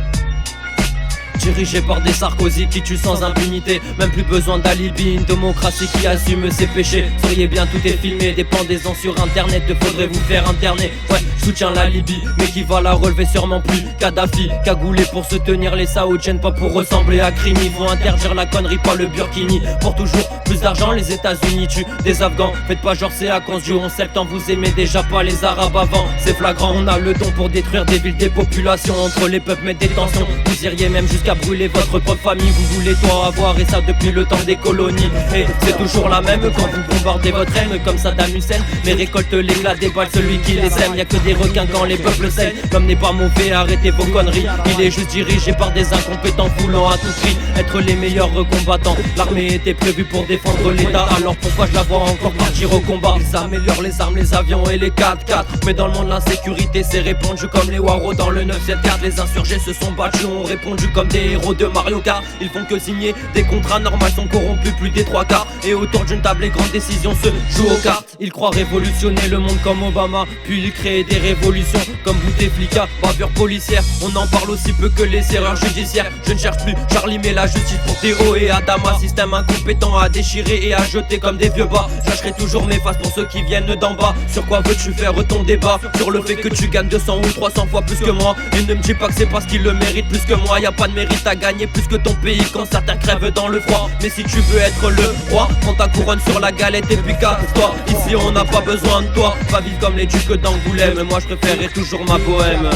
Dirigé par des Sarkozy qui tuent sans impunité. Même plus besoin d'alibi, une démocratie qui assume ses péchés. Soyez bien, tout est filmé, des pendaisons sur internet. Faudrait vous faire interner. Ouais, je soutiens la Libye, mais qui va la relever sûrement plus. Kadhafi, cagoulé pour se tenir les Saoudiennes, pas pour ressembler à Crimi. Faut interdire la connerie, pas le Burkini. Pour toujours plus d'argent, les États-Unis tuent des Afghans. Faites pas genre c'est à cause du 11 septembre. Vous aimez déjà pas les Arabes avant. C'est flagrant, on a le don pour détruire des villes, des populations. Entre les peuples, mettre des tensions. Vous iriez même jusqu'à brûler votre propre famille. Vous voulez tout avoir, et ça depuis le temps des colonies. Et c'est toujours la même quand vous bombardez votre haine comme Saddam Hussein. Mais récolte l'éclat des balles celui qui les aime. Y'a que des requins quand les peuples saignent. L'homme n'est pas mauvais, arrêtez vos conneries. Il est juste dirigé par des incompétents voulant à tout prix être les meilleurs combattants. L'armée était prévue pour défendre l'État, alors pourquoi je la vois encore partir au combat? Ils améliorent les armes, les avions et les 4x4. Mais dans le monde l'insécurité s'est répandue comme les Waro dans le 974. Les insurgés se sont battus, ont répondu comme des héros de Mario Kart. Ils font que signer des contrats normaux, sont corrompus plus des 3/4. Et autour d'une table les grandes décisions se jouent aux cartes. Ils croient révolutionner le monde comme Obama, puis ils créent des révolutions comme Bouteflika, bavure policière. On en parle aussi peu que les erreurs judiciaires. Je ne cherche plus Charlie mais la justice pour Théo et Adama. Système incompétent à déchirer et à jeter comme des vieux bas. J'achèterai toujours mes faces pour ceux qui viennent d'en bas. Sur quoi veux-tu faire ton débat? Sur le fait que tu gagnes 200 ou 300 fois plus que moi. Et ne me dis pas que c'est parce qu'il le mérite plus que moi. Y a pas de mérite mérites à gagner plus que ton pays quand certains crèvent dans le froid. Mais si tu veux être le roi, prends ta couronne sur la galette et puis casse-toi. Ici on n'a pas besoin de toi, pas vivre comme les ducs d'Angoulême. Moi je préférerais toujours ma bohème.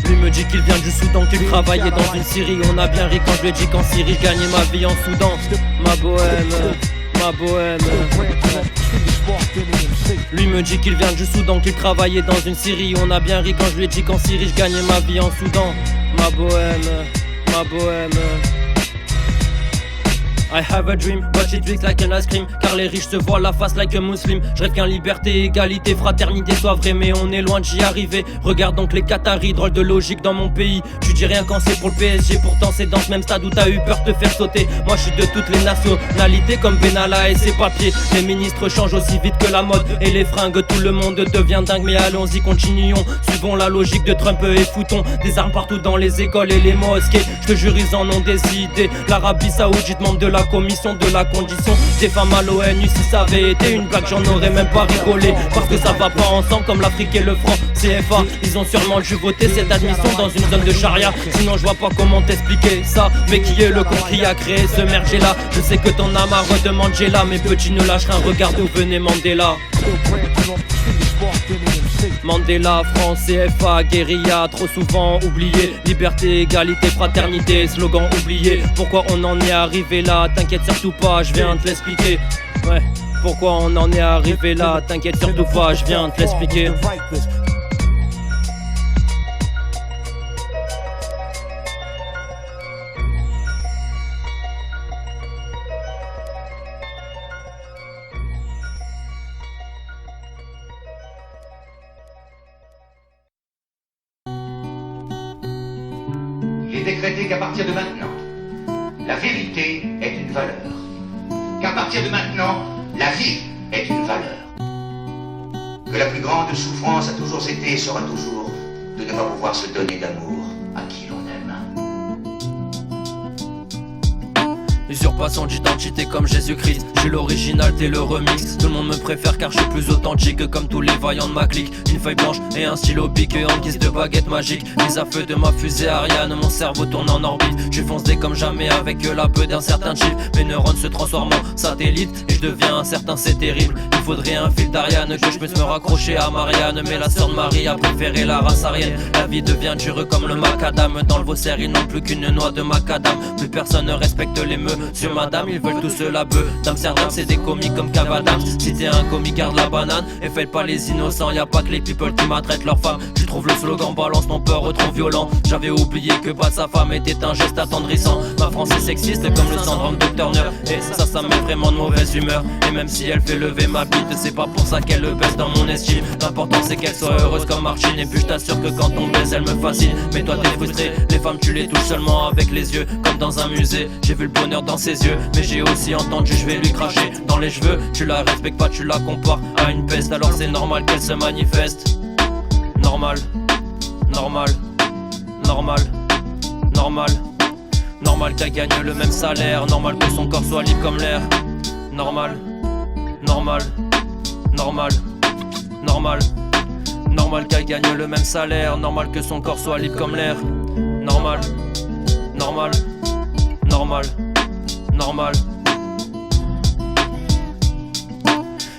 Lui me dit qu'il vient du Soudan, qu'il travaillait dans une Syrie. On a bien ri quand je lui ai dit qu'en Syrie je gagnais ma vie en Soudan. Ma bohème, ma bohème. Lui me dit qu'il vient du Soudan, qu'il travaillait dans une Syrie. On a bien ri quand je lui ai dit qu'en Syrie je gagnais ma vie en Soudan. Ma bohème, ma bohème. I have a dream, watch it drink like an ice cream. Car les riches se voient la face like a muslim. Je rêve qu'un liberté, égalité, fraternité soit vrai. Mais on est loin d'y arriver. Regarde donc les Qataris, drôle de logique dans mon pays. Tu dis rien quand c'est pour le PSG. Pourtant c'est dans ce même stade où t'as eu peur de te faire sauter. Moi je suis de toutes les nationalités comme Benalla et ses papiers. Les ministres changent aussi vite que la mode et les fringues, tout le monde devient dingue. Mais allons-y, continuons, suivons la logique de Trump et foutons des armes partout dans les écoles et les mosquées. Je te jure ils en ont des idées. L'Arabie Saoudite membre de la commission de la condition des femmes à l'ONU. Si ça avait été une blague j'en aurais même pas rigolé. Parce que ça va pas ensemble comme l'Afrique et le franc CFA. Ils ont sûrement dû voter cette admission dans une zone de charia. Sinon je vois pas comment t'expliquer ça. Mais qui est le con qui a créé ce merger là? Je sais que t'en as marre de Mandela. Mais petit ne lâche rien, regarde où venait Mandela. Mandela, France, CFA, guérilla, trop souvent oublié. Liberté, égalité, fraternité, slogan oublié. Pourquoi on en est arrivé là? T'inquiète surtout pas, je viens te l'expliquer. Ouais, pourquoi on en est arrivé là? T'inquiète surtout pas, je viens te l'expliquer. Il est décrété qu'à partir de maintenant, la vérité est une valeur. Qu'à partir de maintenant, la vie est une valeur. Que la plus grande souffrance a toujours été et sera toujours de ne pas pouvoir se donner d'amour à qui l'on aime. Usurpation d'identité comme Jésus-Christ. Je suis l'original, t'es le remix. Tout le monde me préfère car je suis plus authentique. Comme tous les vaillants de ma clique. Une feuille blanche et un stylo piqué en guise de baguette magique. Mise à feu de ma fusée Ariane, mon cerveau tourne en orbite. Je suis foncé comme jamais avec la peu d'un certain chip. Mes neurones se transforment en satellites et je deviens un certain, c'est terrible. Il faudrait un fil d'Ariane que je puisse me raccrocher à Marianne. Mais la sœur de Marie a préféré la race arienne. La vie devient dure comme le macadam. Dans le Vaussaire ils n'ont plus qu'une noix de macadam. Plus personne ne respecte les meux. Sur madame ils veulent tous la bœuf. D'Amsterdam c'est des comiques comme Cavadam. Si t'es un comique garde la banane. Et faites pas les innocents, y'a pas que les people qui maltraitent leurs femmes. Je trouve le slogan balance ton peur trop violent. J'avais oublié que battre sa femme était un geste attendrissant. Ma France est sexiste comme le syndrome de Turner. Et ça me met vraiment de mauvaise humeur. Et même si elle fait lever ma bite, c'est pas pour ça qu'elle le baisse dans mon estime. L'important c'est qu'elle soit heureuse comme Martine. Et puis je t'assure que quand on baise elle me fascine. Mais toi t'es frustré, les femmes tu les touches seulement avec les yeux. Comme dans un musée, j'ai vu le bonheur dans ses yeux. Mais j'ai aussi entendu je vais lui cracher dans les cheveux. Tu la respectes pas, tu la compares à une peste. Alors c'est normal qu'elle se manifeste. Normal, normal, normal, normal. Normal qu'elle gagne le même salaire. Normal que son corps soit libre comme l'air. Normal, normal, normal, normal. Normal qu'elle gagne le même salaire. Normal que son corps soit libre comme l'air. Normal, normal, normal, normal.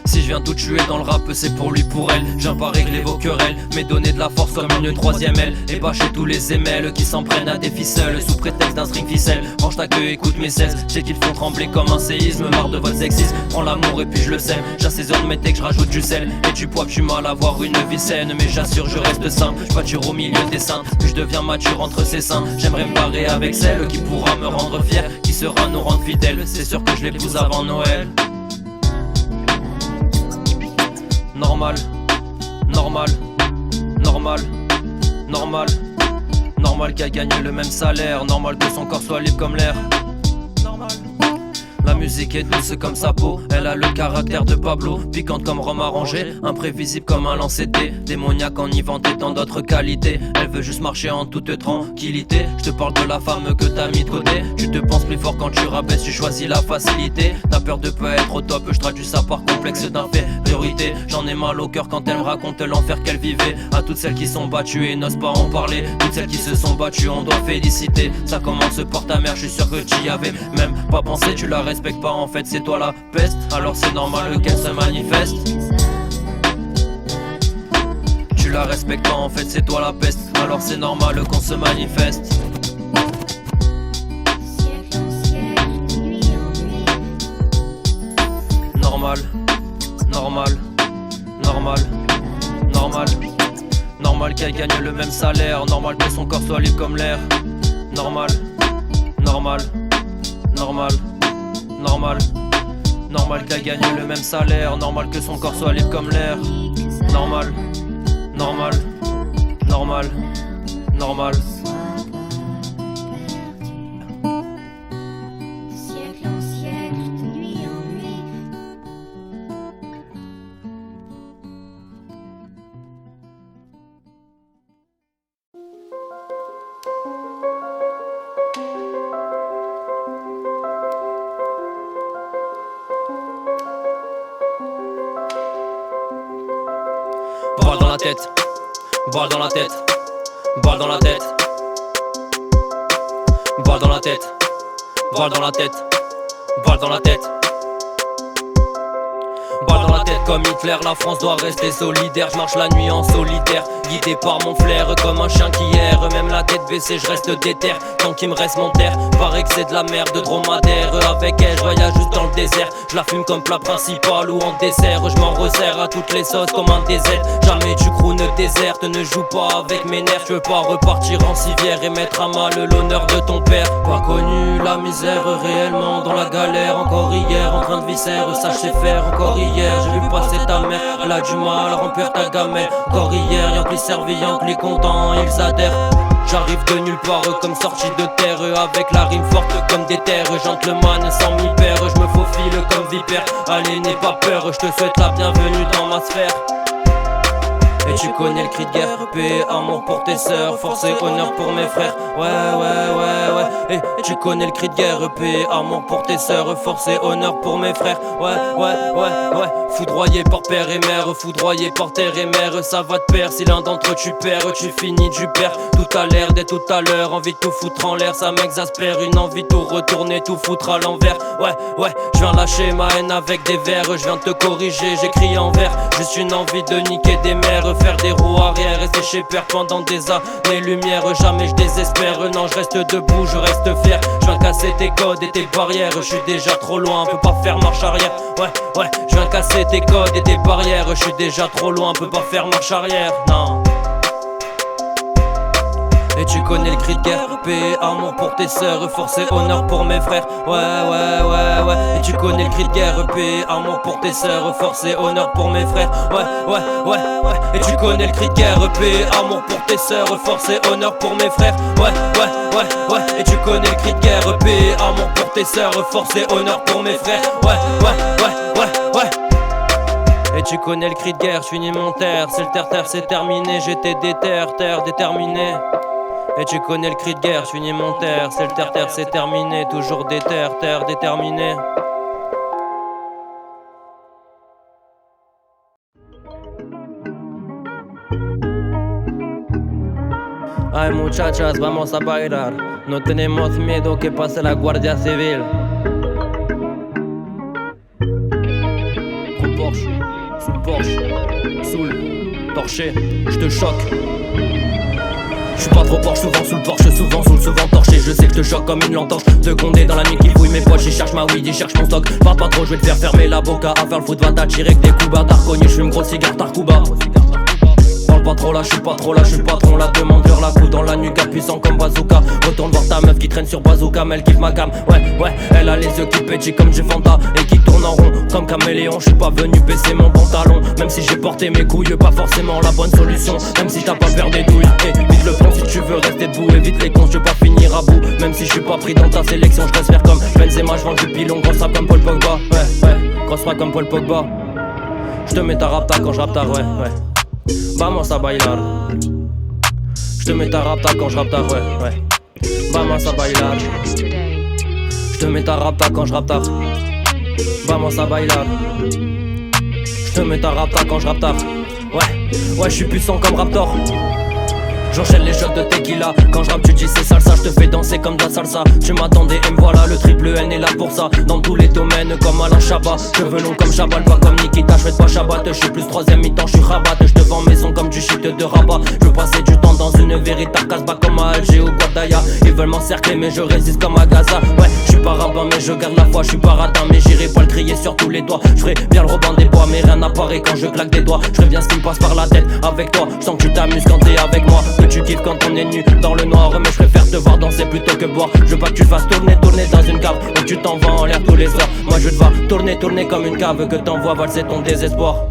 Si je viens tout tuer dans le rap, c'est pour lui, pour elle. Je viens pas régler vos querelles, mais donner de la force comme une troisième aile. Et bâcher tous les émelles qui s'en prennent à des ficelles. Sous prétexte d'un string ficelle, range ta queue, écoute mes selles. Je sais qu'ils font trembler comme un séisme, marre de votre sexisme. Prends l'amour et puis je le sème. J'assaisonne mes textes, je rajoute du sel. Et du poivre, du mal à avoir une vie saine. Mais j'assure, je reste simple, je pâture au milieu des seins. Puis je deviens mature entre ses seins. J'aimerais me barrer avec celle qui pourra me rendre fier, qui sera nous rendre fidèles. C'est sûr que je l'épouse avant Noël. Normal, normal, normal, normal. Normal qu'elle gagne le même salaire. Normal que son corps soit libre comme l'air. Normal. La musique est douce comme sa peau, elle a le caractère de Pablo. Piquante comme rhum arrangé, imprévisible comme un lancer-dé. Démoniaque en y vanter tant d'autres qualités. Elle veut juste marcher en toute tranquillité. Je te parle de la femme que t'as mis de côté. Tu te penses plus fort quand tu rabaisses, tu choisis la facilité. T'as peur de pas être au top, je traduis ça par complexe d'infériorité. J'en ai mal au cœur quand elle me raconte l'enfer qu'elle vivait. À toutes celles qui sont battues et n'osent pas en parler. Toutes celles qui se sont battues, on doit féliciter. Ça commence par ta mère, je suis sûr que tu y avais même pas pensé. Tu la respectes pas, en fait c'est toi la peste. Alors c'est normal qu'elle se manifeste. Tu la respectes pas, en fait c'est toi la peste. Alors c'est normal qu'on se manifeste. Normal, normal, normal, normal. Normal qu'elle gagne le même salaire. Normal que son corps soit libre comme l'air. Normal, normal, normal, normal. Normal qu'elle gagne le même salaire. Normal que son corps soit libre comme l'air. Normal, normal, normal, normal. Balle dans la tête, balle dans la tête, balle dans la tête, balle dans la tête, balle dans la tête, balle dans la tête. Balle dans la tête comme Hitler, la France doit rester solidaire. Je marche la nuit en solitaire, guidé par mon flair, comme un chien qui erre. Même la tête baissée, je reste déter. Tant qu'il me reste mon terre, paraît que c'est de la merde dromadaire. Avec elle, je voyage juste dans le désert. Je la fume comme plat principal ou en dessert. Je m'en resserre à toutes les sauces comme un désert. Jamais tu croones déserte, ne joue pas avec mes nerfs. Je veux pas repartir en civière et mettre à mal l'honneur de ton père. Pas connu la misère réellement, dans la galère. Encore hier, en train de viscère, ça je sais faire. Encore hier, j'ai vu passer ta mère, elle a du mal à remplir ta gamelle. Encore hier, y'en plus servi, y'en plus content, ils adhèrent. J'arrive de nulle part comme sorti de terre, avec la rime forte comme des terres. Gentleman sans mi-père, je me faufile comme vipère. Allez, n'aie pas peur, je te souhaite la bienvenue dans ma sphère. Et tu connais le cri de guerre, paix, amour pour tes sœurs, force et honneur pour mes frères. Ouais. Et tu connais le cri de guerre, paix, amour pour tes sœurs, force et honneur pour mes frères. Ouais. Foudroyé par père et mère, foudroyé par terre et mère, ça va te perdre. Si l'un d'entre eux tu perds, tu finis du père. Tout à l'air dès tout à l'heure, envie de tout foutre en l'air, ça m'exaspère. Une envie de tout retourner, tout foutre à l'envers. Ouais, je viens lâcher ma haine avec des vers. Je viens te corriger, j'écris en vers. Juste une envie de niquer des mères, faire des roues arrière, rester chez père pendant des années-lumière. Jamais je désespère, non je reste debout, je reste fier. Je viens casser tes codes et tes barrières. Je suis déjà trop loin, peut pas faire marche arrière. Ouais, je viens casser tes codes et tes barrières. Je suis déjà trop loin, peut pas faire marche arrière. Non. Et tu connais le cri de guerre, paix, amour pour tes sœurs, force et honneur pour mes frères. Ouais. Et tu connais le cri de guerre, paix, amour pour tes sœurs, force et honneur pour mes frères. Ouais. Et tu connais le cri de guerre, paix, amour pour tes sœurs, force et honneur pour mes frères. Ouais. Et tu connais le cri de guerre, paix, amour pour tes sœurs, force et honneur pour mes frères. Ouais. Et tu connais le cri de guerre, je finis mon terre. C'est le terre, c'est terminé, j'étais terre déterminé. Et tu connais le cri de guerre, je finis mon terre. C'est le terre, c'est terminé, toujours terre déterminé. Ay muchachas, vamos a bailar. No tenemos miedo que pase la Guardia Civil. Sous le Porsche, sous le torché, je te choque. Je suis pas trop Porsche, souvent sous le Porsche, souvent sous le souvent torché. Je sais que je te choque comme une lantanche. Secondé dans la nuit qui fouille mes poches, j'y cherche ma weed, j'y cherche mon stock. Parle pas trop, je vais te faire fermer la boca. À faire le foot, va t'attirer que des coups bas. T'as reconnu, je fume gros cigare, Tarkouba. Parle pas trop là, je suis pas trop là, je suis patron. La demande leur la coupe dans la nuque, puissant comme bazooka. Retourne voir ta meuf qui traîne sur bazooka, mais elle kiffe ma cam. Ouais, elle a les yeux qui pétillent comme j'ai Fanta et qui tourne en rond comme caméléon. Je suis pas venu baisser mon pantalon, même si j'ai porté mes couilles, pas forcément la bonne solution. Même si t'as pas peur des douilles, vite le pont si tu veux rester debout. Évite les cons, je veux pas finir à bout. Même si je suis pas pris dans ta sélection, je reste faire comme Benzema, je vends du pilon, grosse rap comme Paul Pogba. Ouais, grosse rap comme Paul Pogba. Je te mets ta rapta quand je rappe tard, ouais. Vamos a bailar. Je te mets ta rapta quand je rappe tard, ouais. Vamos a bailar. Je te mets ta rapta quand je rappe tard. Vamos a bailar. Je te mets ta rapta quand je rappe tard. Ouais, je suis puissant comme Raptor. J'enchaîne les shots de tequila. Quand je rappe tu dis c'est salsa, je te fais danser comme de la salsa. Tu m'attendais et me voilà, le triple N est là pour ça. Dans tous les domaines comme Alain Chabat. Cheveux longs comme Chabal, pas comme Nikita. Je fais pas Chabat, je suis plus troisième mi-temps, je suis rabat. Je te vends mes sons comme du shit de Rabat. Je veux passer du temps dans une véritable casse-bas comme à Alger ou Guadaya. Ils veulent m'encercler mais je résiste comme à Gaza. Ouais, je suis pas rabbin mais je garde la foi. Je suis pas radin mais j'irai pas le crier sur tous les doigts. Je ferai bien le Robin des Bois mais rien n'apparaît quand je claque des doigts. Je ferai bien ce qui me passe par la tête avec toi. Je sens que tu t'amuses quand t'es avec moi. Que tu kiffes quand on est nu dans le noir. Mais je préfère te voir danser plutôt que boire. Je veux pas que tu fasses tourner dans une cave où tu t'en vas en l'air tous les soirs. Moi je veux te voir tourner comme une cave. Que t'envoies valser ton désespoir.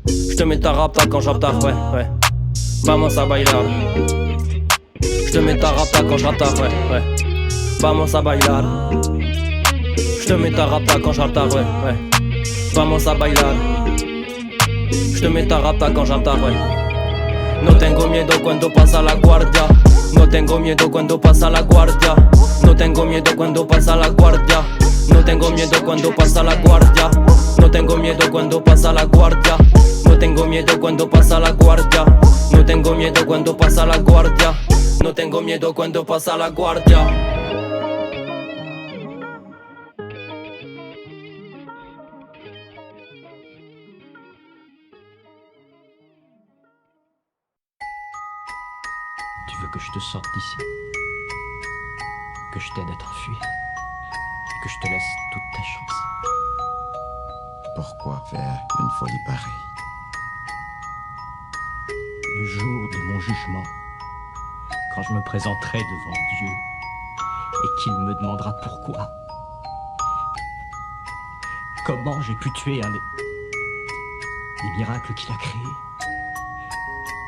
Je te mets ta rapta quand je rappe tard, ouais. Vamos a bailar. Je te mets ta rapta quand je rappe tard, ouais. Vamos a bailar. Je te mets ta rapta quand je rappe tard, ouais. Vamos a bailar. Je te mets ta rapta quand je rappe tard, ouais. No tengo miedo cuando pasa la guardia. No tengo miedo cuando pasa la guardia. No tengo miedo cuando pasa la guardia. No tengo miedo cuando pasa la guardia. No tengo miedo cuando pasa la guardia. No tengo miedo cuando pasa la guardia. No tengo miedo cuando pasa la guardia. No tengo miedo cuando pasa la guardia. Tu veux que je te sorte d'ici? Que je t'aide à t'enfuir? Que je te laisse toute ta chance? Pourquoi faire une folie pareille? Le jour de mon jugement, quand je me présenterai devant Dieu et qu'il me demandera pourquoi, comment j'ai pu tuer un des miracles qu'il a créés,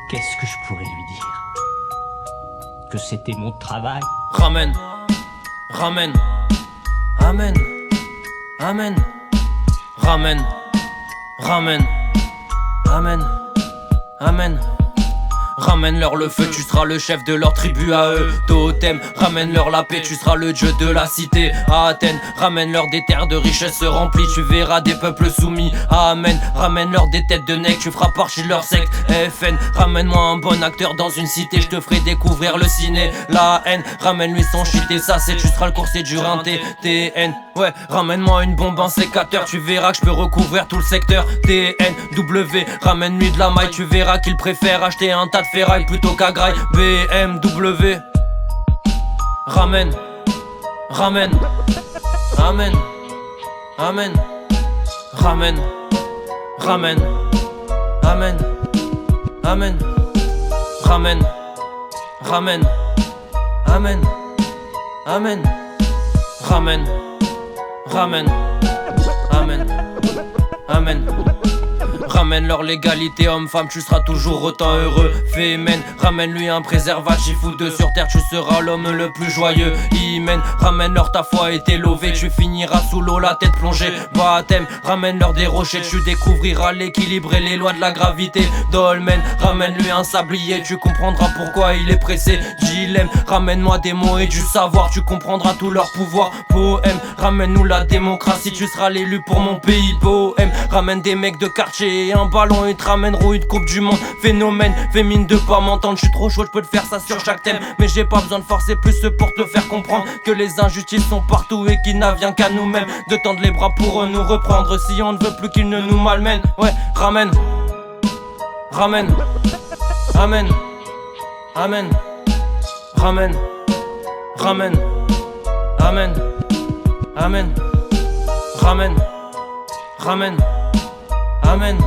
qu'est-ce que je pourrais lui dire? Que c'était mon travail. Ramène, ramène, amen, amen, ramène, ramène, amen, amen. Ramène-leur le feu, tu seras le chef de leur tribu à eux. Totem, ramène-leur la paix, tu seras le dieu de la cité. À Athènes, ramène-leur des terres de richesse remplies. Tu verras des peuples soumis. Amen, ramène-leur des têtes de nec, tu feras partie de leur secte. FN, ramène-moi un bon acteur dans une cité, je te ferai découvrir le ciné. La haine, ramène-lui son shit et ça c'est tu seras le coursier du rinté. TN, ouais, ramène-moi une bombe en sécateur, tu verras que je peux recouvrir tout le secteur. TNW, ramène-lui de la maille, tu verras qu'il préfère acheter un tas de ferraille plutôt qu'à graille. BMW, ramène, ramène, amen, amen, ramène, ramène, amen, amen, ramène, ramène, amen, amen, ramène, ramène, amen, amen. Ramène leur l'égalité homme-femme, tu seras toujours autant heureux. Fémène, ramène-lui un préservatif ou deux. Sur terre tu seras l'homme le plus joyeux. Hymen, ramène-leur ta foi et tes lovés. Tu finiras sous l'eau la tête plongée. Baptême, ramène-leur des rochers. Tu découvriras l'équilibre et les lois de la gravité. Dolmen, ramène-lui un sablier. Tu comprendras pourquoi il est pressé. Dilemme, ramène-moi des mots et du savoir. Tu comprendras tout leur pouvoir. Poème, ramène-nous la démocratie. Tu seras l'élu pour mon pays. Poème, ramène des mecs de quartier et un ballon, ils te ramèneront une coupe du monde. Phénomène, fais mine de pas m'entendre. Je suis trop chaud, je peux te faire ça sur chaque thème. Mais j'ai pas besoin de forcer plus pour te faire comprendre que les injustices sont partout et qu'il n'a vient qu'à nous-mêmes de tendre les bras pour nous reprendre. Si on ne veut plus qu'ils ne nous malmènent. Ouais, ramène, ramène, amen, amen, ramène, ramène, amen, amen, ramène, ramène, amen,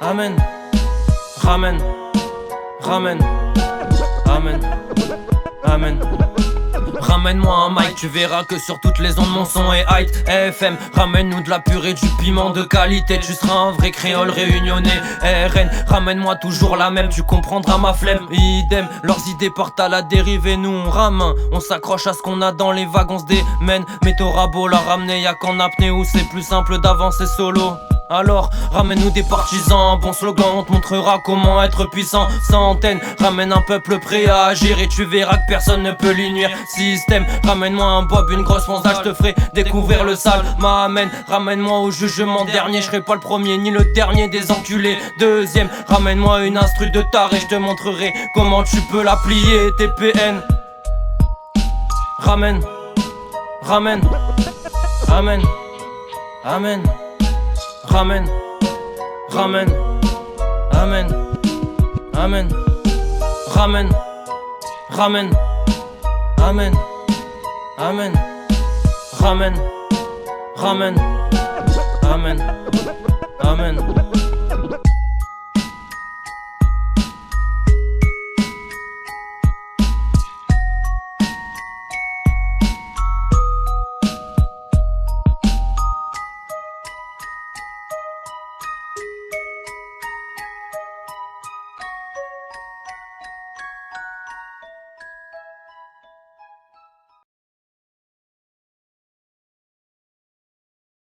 amen, ramène, ramène, amen, amen, ramène. ramène-moi un mic, tu verras que sur toutes les ondes mon son est height. FM, ramène-nous de la purée, du piment de qualité, tu seras un vrai créole réunionnais. RN, ramène-moi toujours la même, tu comprendras ma flemme. Idem, leurs idées partent à la dérive et nous on rame. On s'accroche à ce qu'on a dans les vagues, on se démène. Mais t'auras beau la ramener, y'a qu'en apnée où c'est plus simple d'avancer solo. Alors, ramène-nous des partisans, bon slogan, on te montrera comment être puissant. Centaines, ramène un peuple prêt à agir et tu verras que personne ne peut lui nuire. Système, ramène-moi un bob, une grosse fonzage, je te ferai découvrir le sale. M'amène, ramène-moi au jugement dernier, je serai pas le premier ni le dernier des enculés. Deuxième, ramène-moi une instru de taré, je te montrerai comment tu peux la plier. TPN, ramène, ramène, ramène, ramène. Ramène, ramène, ramène, ramène, ramène, ramène, ramène, ramène, ramène, ramène, ramène, ramène.